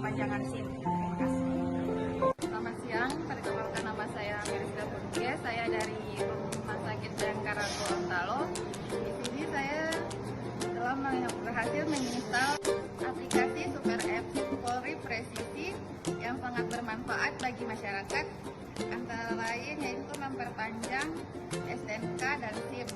perpanjangan SIM. Terima kasih. Selamat siang, perkenalkan nama saya Meriska Putri. Saya dari Rumah Sakit Bayangkara Gorontalo. Di sini saya telah berhasil menginstal aplikasi Super App Polri Presisi yang sangat bermanfaat bagi masyarakat, antara lain yaitu memperpanjang STNK dan SIM.